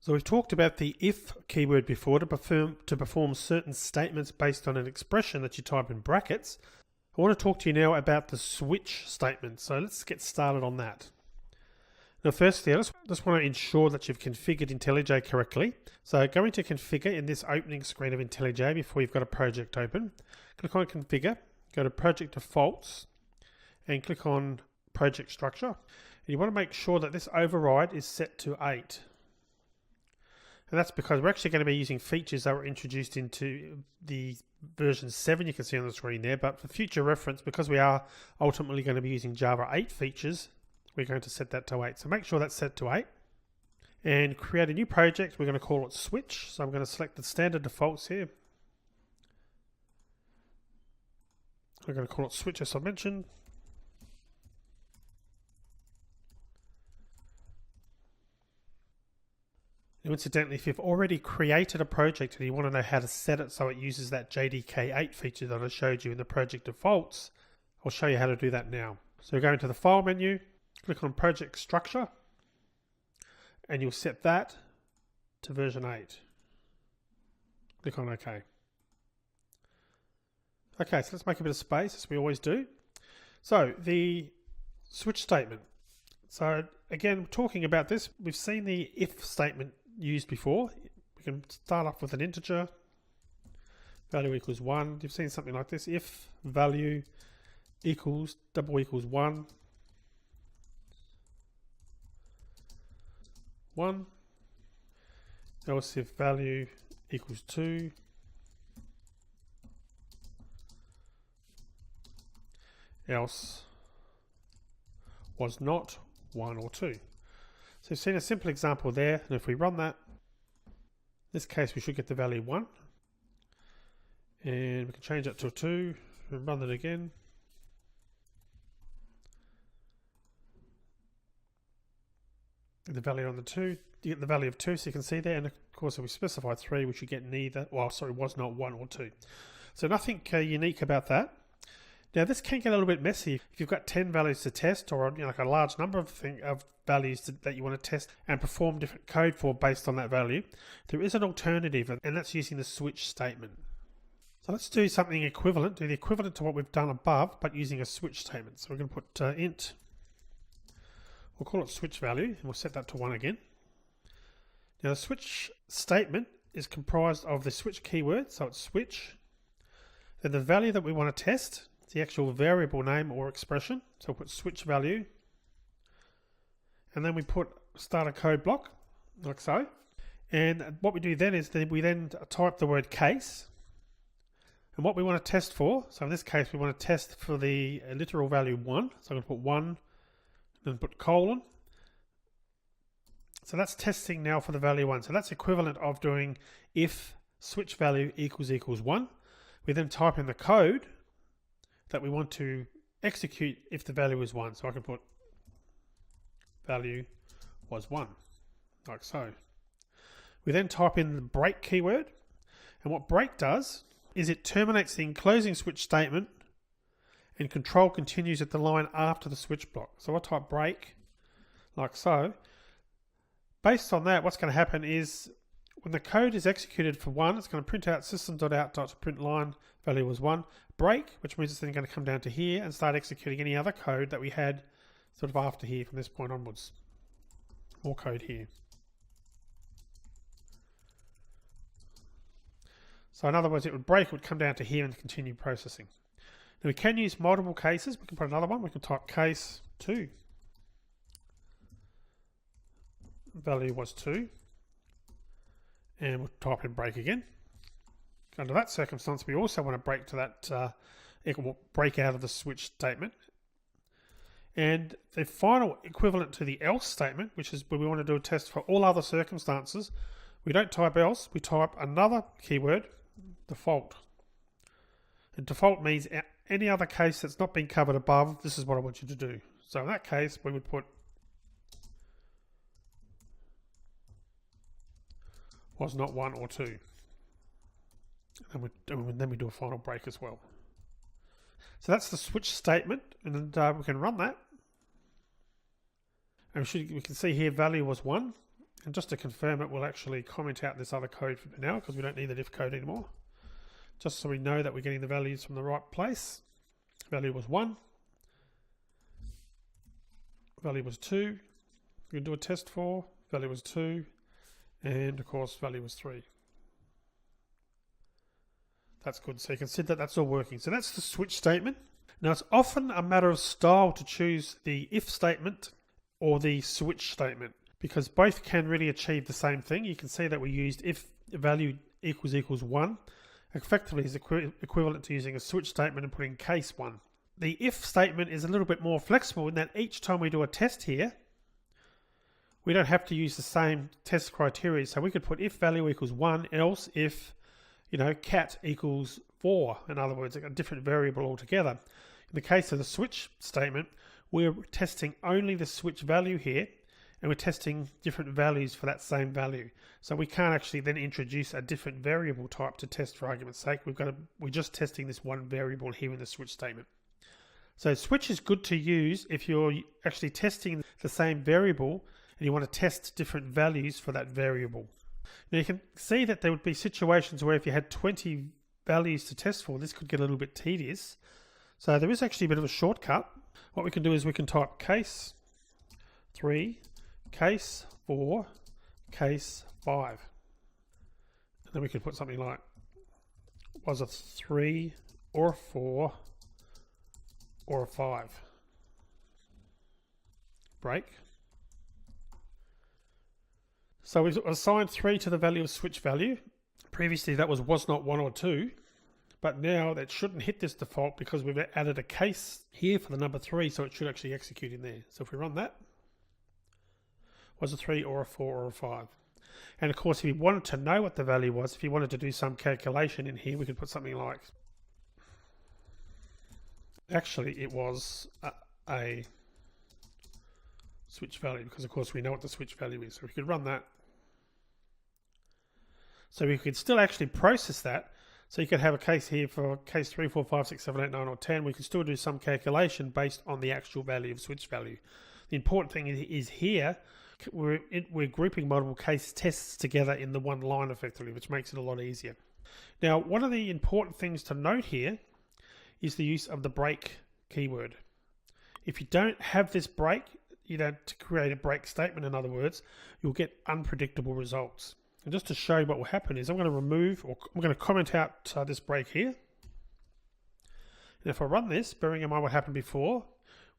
So we've talked about the if keyword before to perform certain statements based on an expression that you type in brackets. I want to talk to you now about the switch statement. So let's get started on that. Now firstly, I just want to ensure that you've configured IntelliJ correctly. So go into Configure in this opening screen of IntelliJ before you've got a project open. Click on Configure, go to Project Defaults, and click on Project Structure. And you want to make sure that this override is set to 8. And that's because we're actually going to be using features that were introduced into the version 7 you can see on the screen there. But for future reference, because we are ultimately going to be using Java 8 features, we're going to set that to 8. So make sure that's set to 8. And create a new project. We're going to call it Switch. So I'm going to select the standard defaults here. I'm going to call it Switch as I mentioned. Incidentally, if you've already created a project and you want to know how to set it so it uses that JDK8 feature that I showed you in the project defaults, I'll show you how to do that now. So go into the File menu, click on Project Structure, and you'll set that to version 8. Click on OK. Okay, so let's make a bit of space, as we always do. So the switch statement. So again, talking about this, we've seen the if statement used before. We can start off with an integer, value equals 1. You've seen something like this: if value equals double equals 1, 1. Else if value equals 2, else was not 1 or 2. So you've seen a simple example there, and if we run that, in this case we should get the value 1, and we can change that to a 2 and run it again. The value on the 2, you get the value of 2, so you can see there, and of course if we specify 3 we should get neither, well sorry, was not 1 or 2. So nothing unique about that. Now this can get a little bit messy if you've got 10 values to test, or like a large number of values that you want to test and perform different code for based on that value. There is an alternative, and that's using the switch statement. So let's do something equivalent, do the equivalent to what we've done above, but using a switch statement. So we're going to put int, we'll call it switch value, and we'll set that to 1 again. Now the switch statement is comprised of the switch keyword, so it's switch, then the value that we want to test, the actual variable name or expression, so we'll put switch value, and then we put start a code block, like so. And what we do then is that we then type the word case, and what we want to test for, so in this case we want to test for the literal value 1, so I'm going to put 1, then put colon. So that's testing now for the value 1, so that's equivalent of doing if switch value equals 1. We then type in the code that we want to execute if the value is 1. So I can put value was 1, like so. We then type in the break keyword, and what break does is it terminates the enclosing switch statement, and control continues at the line after the switch block. So I type break, like so. Based on that, what's going to happen is when the code is executed for 1, it's going to print out system.out.println value was 1, break, which means it's then going to come down to here and start executing any other code that we had sort of after here from this point onwards. More code here. So in other words, it would break, it would come down to here and continue processing. Now we can use multiple cases. We can put another one. We can type case 2. Value was 2. And we'll type in break again. Under that circumstance, we also want to break to that break out of the switch statement. And the final equivalent to the else statement, which is where we want to do a test for all other circumstances, we don't type else, we type another keyword, default. And default means any other case that's not been covered above, this is what I want you to do. So in that case, we would put was not 1 or 2. And then we do a final break as well. So that's the switch statement, and we can run that. And we can see here value was 1, And just to confirm it, we'll actually comment out this other code for now because we don't need that if code anymore. Just so we know that we're getting the values from the right place. Value was 1. Value was 2. We can do a test for. Value was 2. And of course, value was 3. That's good. So you can see that that's all working. So that's the switch statement. Now it's often a matter of style to choose the if statement or the switch statement, because both can really achieve the same thing. You can see that we used if value equals 1. Effectively is equivalent to using a switch statement and putting case 1. The if statement is a little bit more flexible in that each time we do a test here, we don't have to use the same test criteria. So we could put if value equals 1, else if, cat equals 4. In other words, a different variable altogether. In the case of the switch statement, we're testing only the switch value here, and we're testing different values for that same value. So we can't actually then introduce a different variable type to test for argument's sake. We're just testing this one variable here in the switch statement. So switch is good to use if you're actually testing the same variable and you want to test different values for that variable. Now you can see that there would be situations where if you had 20 values to test for, this could get a little bit tedious. So there is actually a bit of a shortcut. What we can do is we can type case 3, case 4, case 5. And then we could put something like, was a 3 or a 4 or a 5. Break. So we assigned 3 to the value of switch value. Previously that was not 1 or 2, but now that shouldn't hit this default because we've added a case here for the number 3, so it should actually execute in there. So if we run that, was a 3 or a 4 or a 5. And of course, if you wanted to know what the value was, if you wanted to do some calculation in here, we could put something like, actually it was a switch value, because of course we know what the switch value is. So we could run that. So we could still actually process that. So you could have a case here for case 3, 4, 5, 6, 7, 8, 9, or 10. We can still do some calculation based on the actual value of switch value. The important thing is here, we're grouping multiple case tests together in the one line effectively, which makes it a lot easier. Now, one of the important things to note here is the use of the break keyword. If you don't have this break, to create a break statement, in other words, you'll get unpredictable results. And just to show you what will happen is I'm going to comment out this break here. And if I run this, bearing in mind what happened before,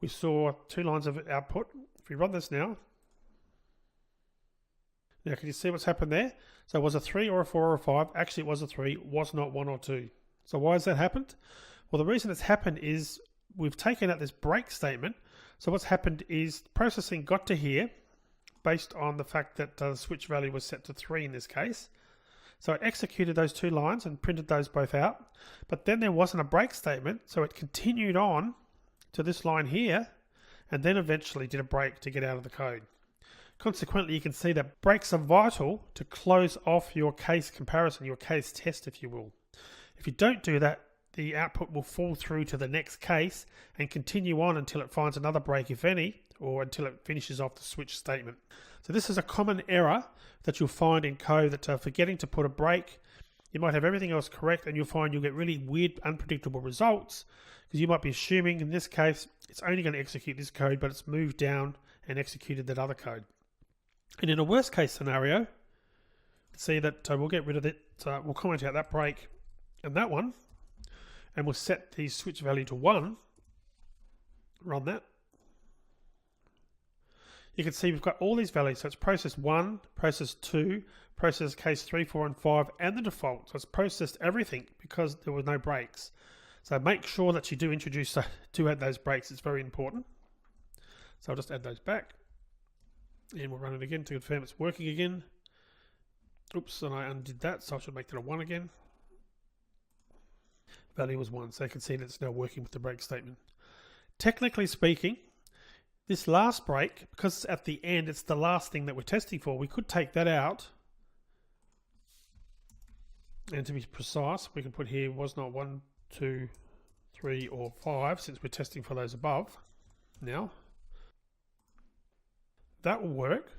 we saw 2 lines of output. If we run this now, can you see what's happened there? So it was a 3 or a 4 or a 5. Actually, it was a 3, was not 1 or 2. So why has that happened? Well, the reason it's happened is we've taken out this break statement. So what's happened is processing got to here based on the fact that the switch value was set to 3 in this case. So it executed those 2 lines and printed those both out. But then there wasn't a break statement, so it continued on to this line here and then eventually did a break to get out of the code. Consequently, you can see that breaks are vital to close off your case comparison, your case test, if you will. If you don't do that, the output will fall through to the next case and continue on until it finds another break, if any, or until it finishes off the switch statement. So this is a common error that you'll find in code, that forgetting to put a break, you might have everything else correct and you'll find you'll get really weird, unpredictable results, because you might be assuming in this case it's only going to execute this code, but it's moved down and executed that other code. And in a worst case scenario, see that we'll get rid of it, we'll comment out that break and that one, and we'll set the switch value to 1, run that. You can see we've got all these values. So it's process 1, process 2, process case 3, 4, and 5, and the default. So it's processed everything because there were no breaks. So make sure that you do add those breaks. It's very important. So I'll just add those back. And we'll run it again to confirm it's working again. Oops, and I undid that, so I should make that a 1 again. Value was 1, so you can see that it's now working with the break statement. Technically speaking, this last break, because it's at the end, it's the last thing that we're testing for. We could take that out. And to be precise, we can put here was not 1, 2, 3, or 5, since we're testing for those above now. That will work.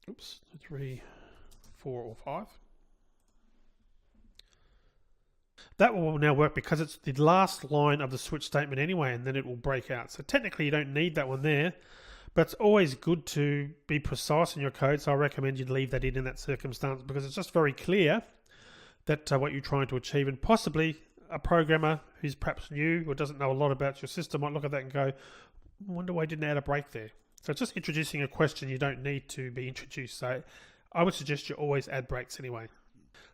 oops, 3, 4 or 5. That will now work because it's the last line of the switch statement anyway, and then it will break out. So technically you don't need that one there, but it's always good to be precise in your code. So I recommend you leave that in that circumstance, because it's just very clear that what you're trying to achieve, and possibly a programmer who's perhaps new or doesn't know a lot about your system might look at that and go, I wonder why I didn't add a break there. So it's just introducing a question you don't need to be introduced. So I would suggest you always add breaks anyway.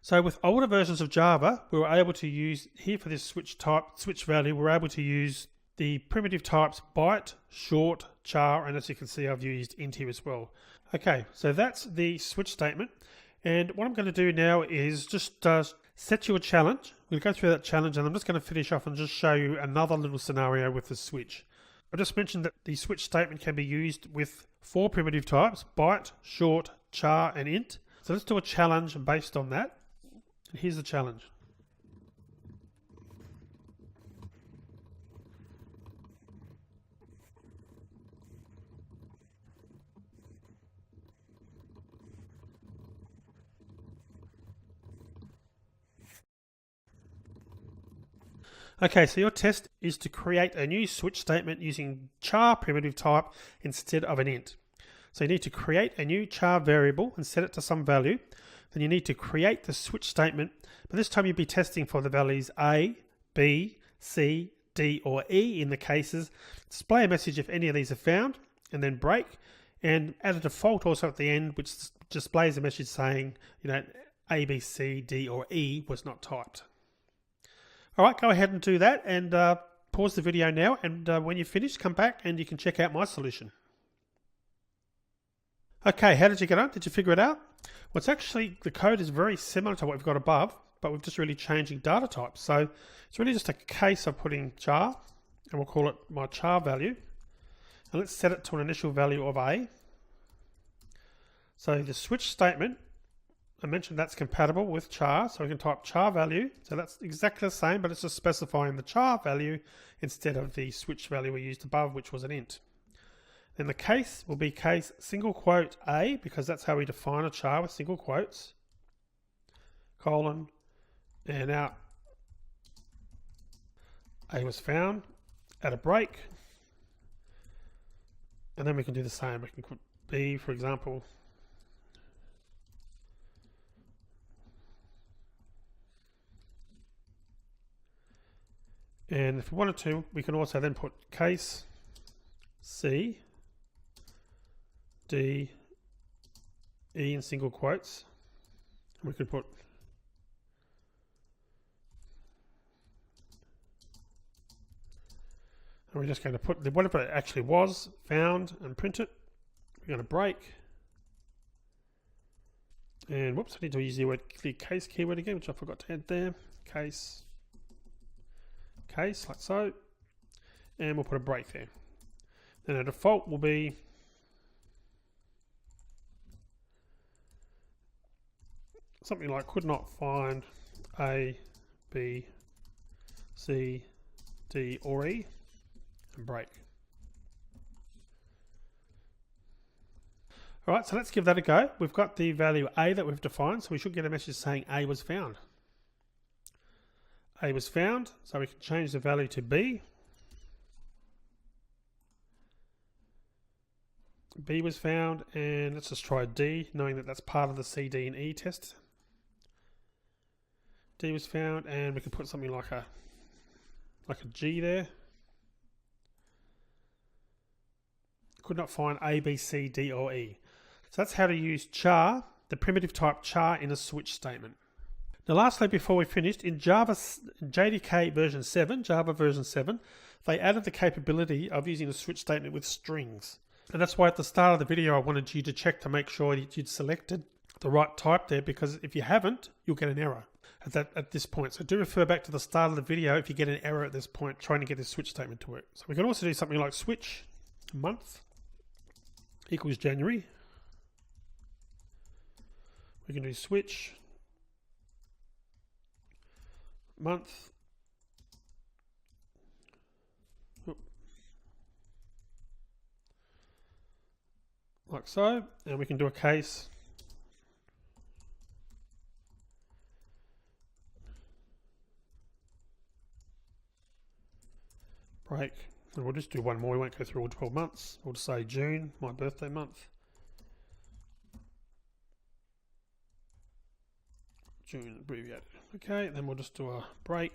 So with older versions of Java, we were able to use, here for this switch value, we're able to use the primitive types byte, short, char, and as you can see, I've used int here as well. Okay, so that's the switch statement. And what I'm going to do now is just set you a challenge. We'll go through that challenge, and I'm just going to finish off and just show you another little scenario with the switch. I just mentioned that the switch statement can be used with 4 primitive types: byte, short, char, and int. So let's do a challenge based on that. And here's the challenge. Okay, so your test is to create a new switch statement using char primitive type instead of an int. So you need to create a new char variable and set it to some value. Then you need to create the switch statement, but this time you'll be testing for the values A, B, C, D, or E in the cases. Display a message if any of these are found, and then break, and add a default also at the end, which displays a message saying, A, B, C, D, or E was not typed. All right, go ahead and do that, and pause the video now, and when you're finished, come back and you can check out my solution. Okay, how did you get on? Did you figure it out? Well, it's actually, the code is very similar to what we've got above, but we're just really changing data types. So it's really just a case of putting char, and we'll call it my char value. And let's set it to an initial value of A. So the switch statement, I mentioned that's compatible with char, so we can type char value. So that's exactly the same, but it's just specifying the char value instead of the switch value we used above, which was an int. Then the case will be case single quote A, because that's how we define a char, with single quotes, colon, and out A was found, add a break, and then we can do the same. We can put B, for example, and if we wanted to, we can also then put case C, D, E in single quotes. And we could put and we're just going to put whatever it actually was found and print it. We're going to break. And whoops, I need to use the case keyword again, which I forgot to add there. Case, like so. And we'll put a break there. Then our default will be something like could not find A, B, C, D, or E, and break. All right, so let's give that a go. We've got the value A that we've defined, so we should get a message saying A was found. A was found, so we can change the value to B. B was found, and let's just try D, knowing that that's part of the C, D, and E test. D was found, and we can put something like a G there. Could not find A, B, C, D, or E. So that's how to use char, the primitive type char, in a switch statement. Now lastly, before we finished, in Java JDK version 7, Java version 7, they added the capability of using a switch statement with strings. And that's why at the start of the video I wanted you to check to make sure that you'd selected the right type there, because if you haven't, you'll get an error at this point. So do refer back to the start of the video if you get an error at this point trying to get this switch statement to work. So we can also do something like switch month equals January. We can do switch month like so, and we can do a case. Break, and we'll just do one more. We won't go through all 12 months. We'll just say June, my birthday month. June abbreviated. Okay, then we'll just do a break.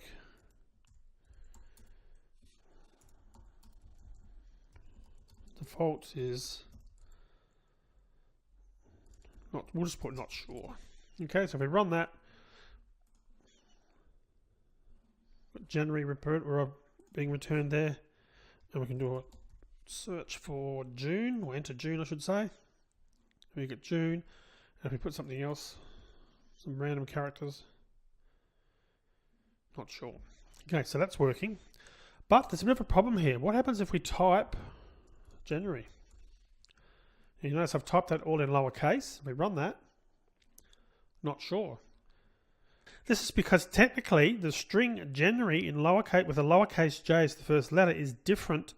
Default is not, we'll just put not sure. Okay, so if we run that, January report we're being returned there, and we can do a search for June, or enter June I should say. We get June, and if we put something else, some random characters, not sure. Okay, so that's working, but there's a bit of a problem here. What happens if we type January? And you notice I've typed that all in lowercase. We run that, not sure. This is because technically the string January in lowercase with a lowercase j as the first letter is different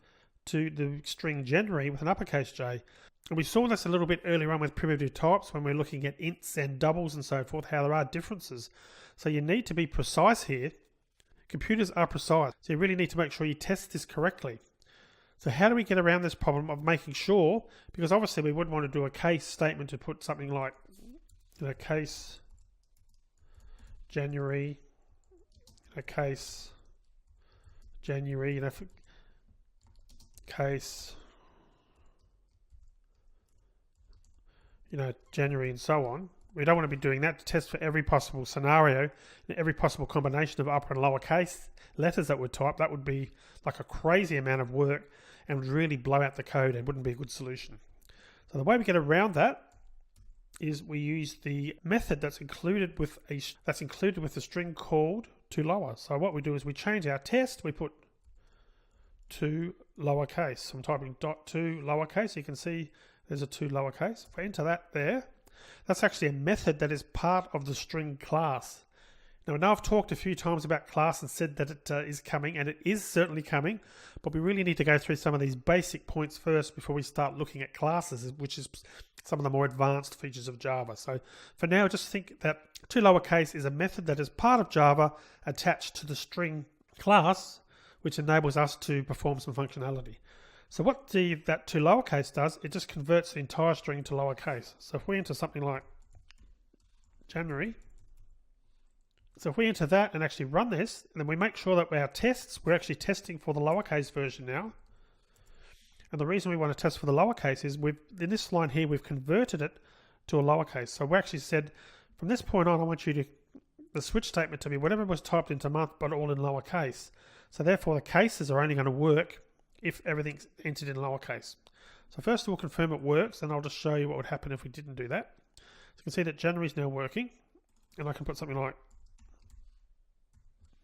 to the string January with an uppercase j. And we saw this a little bit earlier on with primitive types when we're looking at ints and doubles and so forth, how there are differences. So you need to be precise here. Computers are precise, so you really need to make sure you test this correctly. So how do we get around this problem of making sure, because obviously we wouldn't want to do a case statement to put something like, you know, case January, a case January, you know, case, you know, January and so on. We don't want to be doing that to test for every possible scenario and every possible combination of upper and lower case letters that would type. That would be like a crazy amount of work and would really blow out the code and wouldn't be a good solution. So the way we get around that is we use the method that's included with the string called toLower. So what we do is we change our test, we put to lowercase. So I'm typing .to lowercase. You can see there's a to lowercase. If I enter that there, that's actually a method that is part of the string class. Now I know I've talked a few times about class and said that it is coming, and it is certainly coming, but we really need to go through some of these basic points first before we start looking at classes, which is some of the more advanced features of Java. So for now, just think that toLowercase is a method that is part of Java attached to the string class, which enables us to perform some functionality. So what that toLowercase does, it just converts the entire string to lowercase. So if we enter something like January, so if we enter that and actually run this, and then we make sure that our tests, we're actually testing for the lowercase version now. And the reason we want to test for the lowercase is in this line here, we've converted it to a lowercase. So we actually said, from this point on, I want the switch statement to be whatever was typed into month, but all in lowercase. So therefore the cases are only going to work if everything's entered in lowercase. So first we'll confirm it works, and I'll just show you what would happen if we didn't do that. So you can see that January is now working, and I can put something like,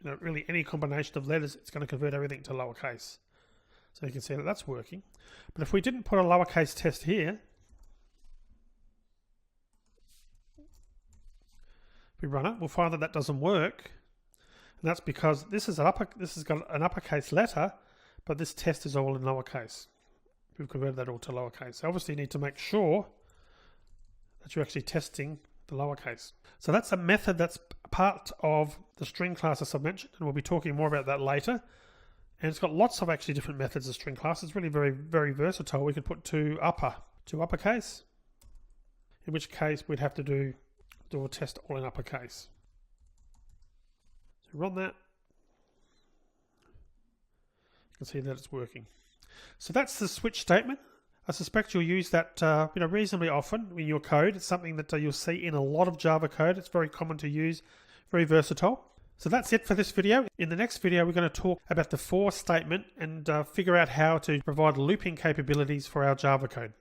you know, really any combination of letters, it's going to convert everything to lowercase. So you can see that that's working. But if we didn't put a lowercase test here, if we run it, we'll find that that doesn't work. And that's because this has got an uppercase letter, but this test is all in lowercase. We've converted that all to lowercase. So obviously you need to make sure that you're actually testing the lowercase. So that's a method that's part of the string class as I mentioned, and we'll be talking more about that later. And it's got lots of actually different methods of string class. It's really very, very versatile. We could put to uppercase, in which case we'd have to do a test all in uppercase. So run that. You can see that it's working. So that's the switch statement. I suspect you'll use that reasonably often in your code. It's something that you'll see in a lot of Java code. It's very common to use, very versatile. So that's it for this video. In the next video, we're going to talk about the for statement and figure out how to provide looping capabilities for our Java code.